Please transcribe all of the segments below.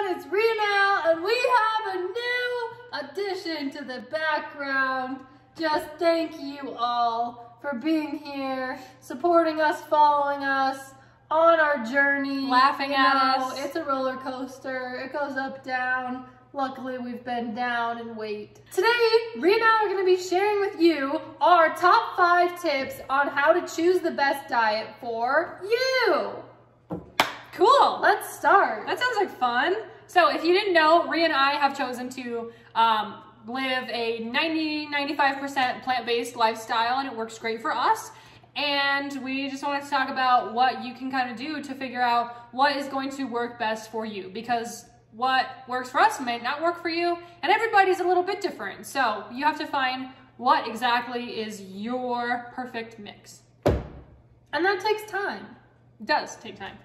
it's Reana, and we have a new addition to the background. Just thank you all for being here, supporting us, following us on our journey. Laughing at us. It's a roller coaster. It goes up, down. Luckily, we've been down and weight. Today, Reana and I are going to be sharing with you our top 5 tips on how to choose the best diet for you. Cool. Let's start. That sounds like fun. So if you didn't know, Rhea and I have chosen to live a 90-95% plant-based lifestyle, and it works great for us. And we just wanted to talk about what you can kind of do to figure out what is going to work best for you, because what works for us may not work for you, and everybody's a little bit different. So you have to find what exactly is your perfect mix. And that takes time. It does take time.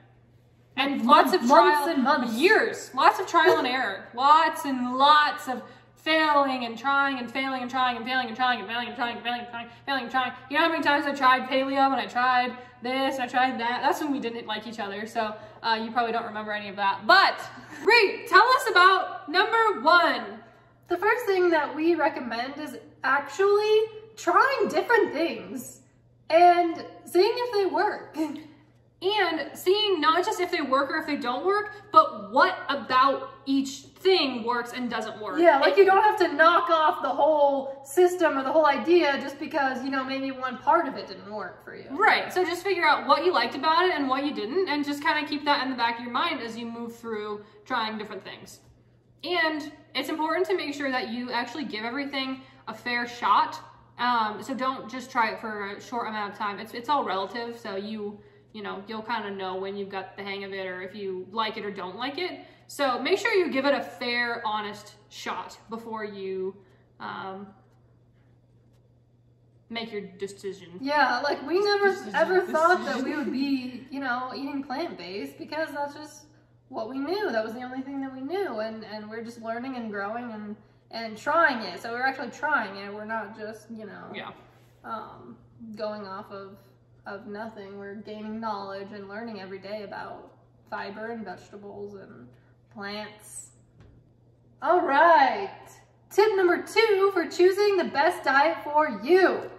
And lots of trial and months. Years. Lots of trial and error. Lots and lots of failing and trying and failing and trying and failing and trying and failing and trying and failing and trying, failing and trying. You know how many times I tried paleo and I tried this and I tried that? That's when we didn't like each other. So you probably don't remember any of that. But great, tell us about number 1. The first thing that we recommend is actually trying different things and seeing if they work. And seeing not just if they work or if they don't work, but what about each thing works and doesn't work. Yeah, like you don't have to knock off the whole system or the whole idea just because, you know, maybe one part of it didn't work for you. Right, so just figure out what you liked about it and what you didn't, and just kind of keep that in the back of your mind as you move through trying different things. And it's important to make sure that you actually give everything a fair shot. So don't just try it for a short amount of time. It's all relative, so you know, you'll kind of know when you've got the hang of it or if you like it or don't like it. So make sure you give it a fair, honest shot before you make your decision. Yeah, like we never ever thought that we would be, you know, eating plant-based because that's just what we knew. That was the only thing that we knew, and we're just learning and growing and trying it. So we're actually trying it. We're not just, you know, going off of nothing. We're gaining knowledge and learning every day about fiber and vegetables and plants. All right. Tip number 2 for choosing the best diet for you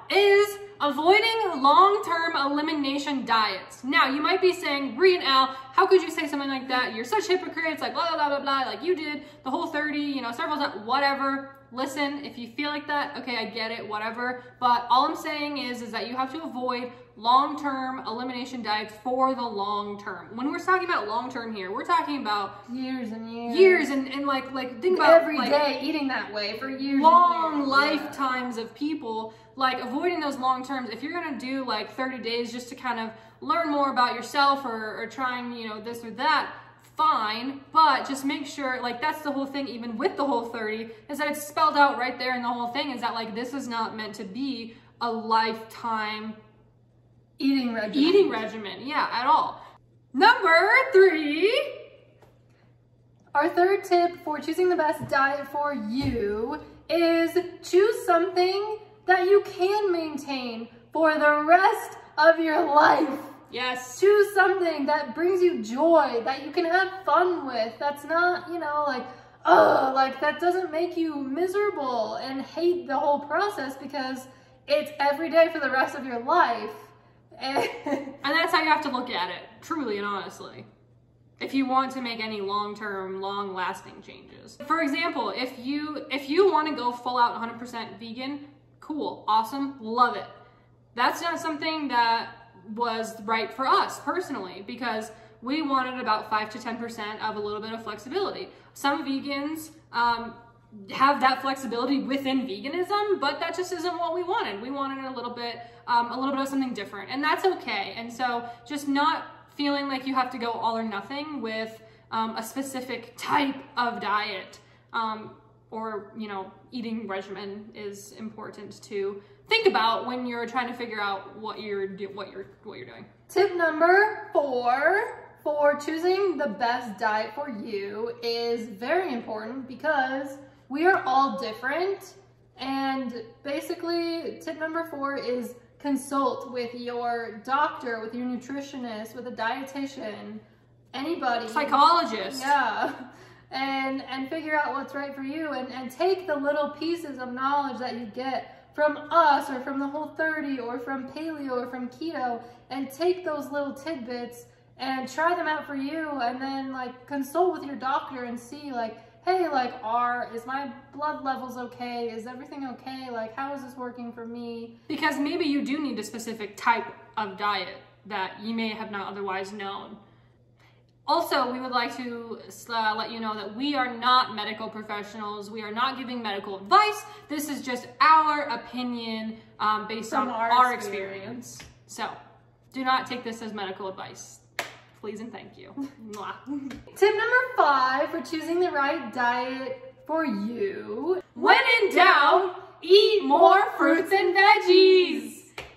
is avoiding long-term elimination diets. Now, you might be saying, Rhea and Al, how could you say something like that? You're such hypocrites, like blah, blah, blah, blah, like you did the whole 30, you know, several times, whatever. Listen, if you feel like that, okay, I get it, whatever. But all I'm saying is that you have to avoid long-term elimination diets for the long term. When we're talking about long-term here, we're talking about years and years. Years and like think about every day eating that way for years. Long and years. lifetimes of people, like avoiding those long terms. If you're gonna do like 30 days just to kind of learn more about yourself or trying, you know, this or that, fine, but just make sure, like, that's the whole thing, even with the whole 30, is that it's spelled out right there in the whole thing, is that, like, this is not meant to be a lifetime eating regimen. Yeah, at all. Number 3. Our third tip for choosing the best diet for you is choose something that you can maintain for the rest of your life. Yes. Choose something that brings you joy, that you can have fun with, that's not, you know, like, oh, like that doesn't make you miserable and hate the whole process because it's every day for the rest of your life. And that's how you have to look at it, truly and honestly, if you want to make any long-term, long-lasting changes. For example, if you want to go full out 100% vegan, cool, awesome, love it. That's not something that was right for us personally, because we wanted about 5 to 10% of a little bit of flexibility. Some vegans have that flexibility within veganism, but that just isn't what we wanted. We wanted a little bit of something different, and that's okay. And so just not feeling like you have to go all or nothing with a specific type of diet or, you know, eating regimen is important to think about when you're trying to figure out what you're doing. Tip number 4 for choosing the best diet for you is very important because we are all different. And basically, tip number 4 is consult with your doctor, with your nutritionist, with a dietitian, anybody. Psychologist. Yeah. And figure out what's right for you, and take the little pieces of knowledge that you get from us or from the Whole30 or from paleo or from keto, and take those little tidbits and try them out for you, and then like consult with your doctor and see like, hey, like is my blood levels okay? Is everything okay? Like, how is this working for me? Because maybe you do need a specific type of diet that you may have not otherwise known. Also, we would like to let you know that we are not medical professionals. We are not giving medical advice. This is just our opinion based on our experience. So do not take this as medical advice. Please and thank you. Tip number 5 for choosing the right diet for you. When in doubt, eat more fruits and veggies.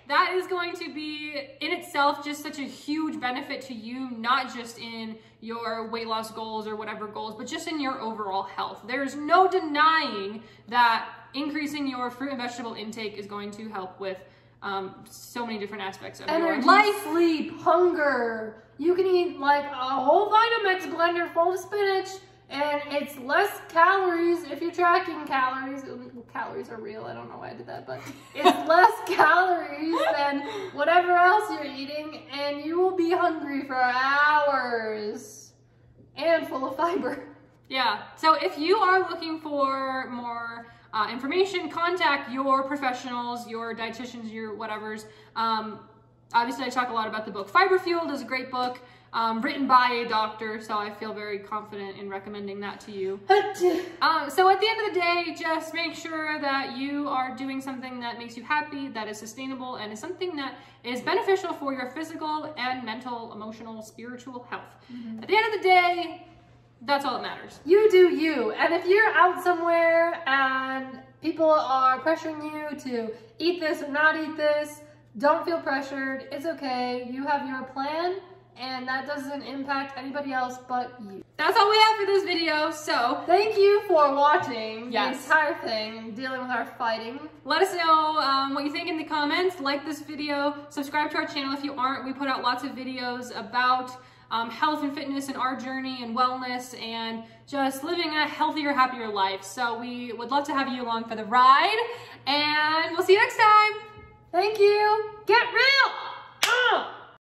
That is going to be in itself just such a huge benefit to you, not just in your weight loss goals or whatever goals, but just in your overall health. There's no denying that increasing your fruit and vegetable intake is going to help with so many different aspects of your life. Sleep, hunger. You can eat like a whole Vitamix blender full of spinach, and it's less calories if you're tracking calories. Calories are real, I don't know why I did that, but it's less calories than whatever else you're eating, and you will be hungry for hours and full of fiber. Yeah, so if you are looking for more information, contact your professionals, your dietitians, your whatevers. Obviously, I talk a lot about the book Fiber Fueled. Is a great book. Written by a doctor, so I feel very confident in recommending that to you. So at the end of the day, just make sure that you are doing something that makes you happy, that is sustainable, and is something that is beneficial for your physical and mental, emotional, spiritual health. At the end of the day, that's all that matters. You do you. And if you're out somewhere and people are pressuring you to eat this or not eat this, don't feel pressured. It's okay. You have your plan, and that doesn't impact anybody else but you. That's all we have for this video, so thank you for watching the entire thing and dealing with our fighting. Let us know what you think in the comments. Like this video, subscribe to our channel if you aren't. We put out lots of videos about health and fitness and our journey and wellness and just living a healthier, happier life. So we would love to have you along for the ride, and we'll see you next time. Thank you. Get real.